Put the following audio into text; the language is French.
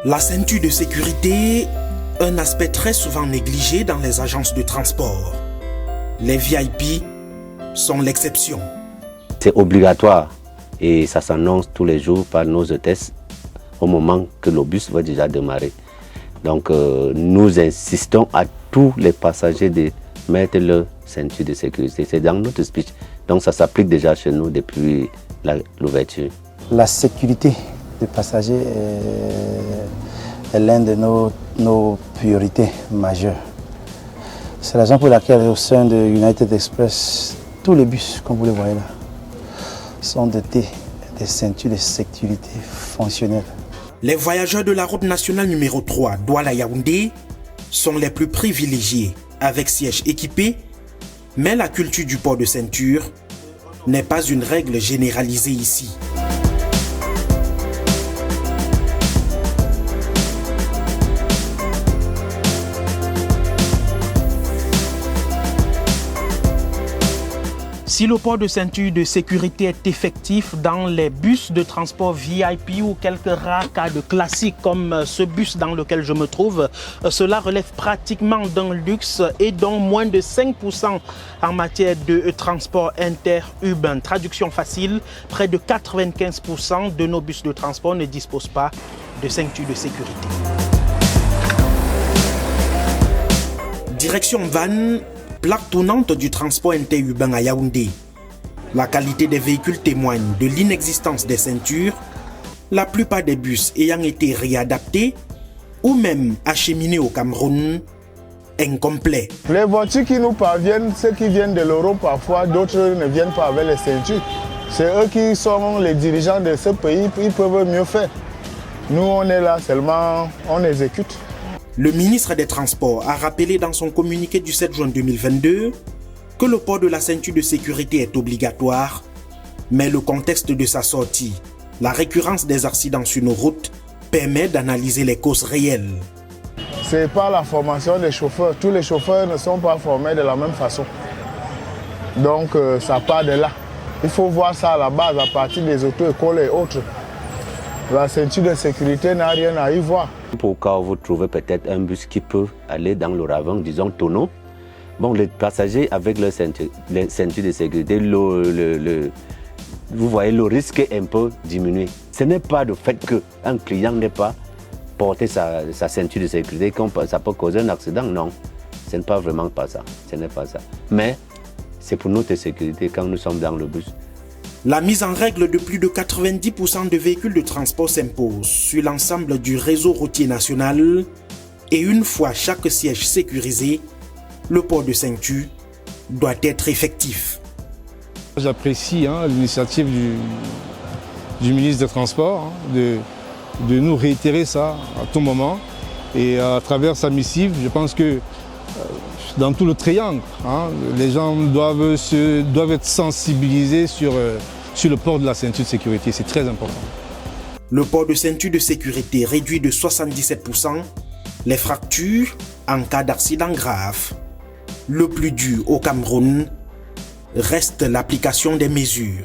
La ceinture de sécurité, un aspect très souvent négligé dans les agences de transport. Les VIP sont l'exception. C'est obligatoire et ça s'annonce tous les jours par nos hôtesses au moment que le bus va déjà démarrer. Donc nous insistons à tous les passagers de mettre leur ceinture de sécurité. C'est dans notre speech. Donc ça s'applique déjà chez nous depuis l'ouverture. La sécurité des passagers est l'une de nos priorités majeures. C'est la raison pour laquelle au sein de United Express, tous les bus, comme vous le voyez là, sont dotés des ceintures de sécurité fonctionnelles. Les voyageurs de la route nationale numéro 3, Douala-Yaoundé, sont les plus privilégiés avec siège équipé, mais la culture du port de ceinture n'est pas une règle généralisée ici. Si le port de ceinture de sécurité est effectif dans les bus de transport VIP ou quelques rares cas de classiques comme ce bus dans lequel je me trouve, cela relève pratiquement d'un luxe et dont moins de 5% en matière de transport interurbain. Traduction facile, près de 95% de nos bus de transport ne disposent pas de ceinture de sécurité. Direction Vannes, plaque tournante du transport interurbain à Yaoundé. La qualité des véhicules témoigne de l'inexistence des ceintures, la plupart des bus ayant été réadaptés ou même acheminés au Cameroun, incomplets. Les voitures qui nous parviennent, ceux qui viennent de l'Europe parfois, d'autres ne viennent pas avec les ceintures. C'est eux qui sont les dirigeants de ce pays, ils peuvent mieux faire. Nous, on est là seulement, on exécute. Le ministre des Transports a rappelé dans son communiqué du 7 juin 2022 que le port de la ceinture de sécurité est obligatoire, mais le contexte de sa sortie, la récurrence des accidents sur nos routes, permet d'analyser les causes réelles. Ce n'est pas la formation des chauffeurs. Tous les chauffeurs ne sont pas formés de la même façon. Donc ça part de là. Il faut voir ça à la base, à partir des auto-écoles et autres. La ceinture de sécurité n'a rien à y voir. Pour cas où vous trouvez peut-être un bus qui peut aller dans le ravin, disons tonneau, bon, les passagers avec les ceintures de sécurité, vous voyez, le risque est un peu diminué. Ce n'est pas le fait qu'un client n'ait pas porté sa ceinture de sécurité que ça peut causer un accident, non. Ce n'est pas vraiment pas ça, ce n'est pas ça. Mais c'est pour notre sécurité quand nous sommes dans le bus. La mise en règle de plus de 90% de véhicules de transport s'impose sur l'ensemble du réseau routier national et une fois chaque siège sécurisé, le port de ceinture doit être effectif. J'apprécie l'initiative du ministre des Transports de nous réitérer ça à tout moment et à travers sa missive, je pense que dans tout le triangle, les gens doivent être sensibilisés sur le port de la ceinture de sécurité. C'est très important. Le port de ceinture de sécurité réduit de 77% les fractures en cas d'accident grave. Le plus dur au Cameroun reste l'application des mesures.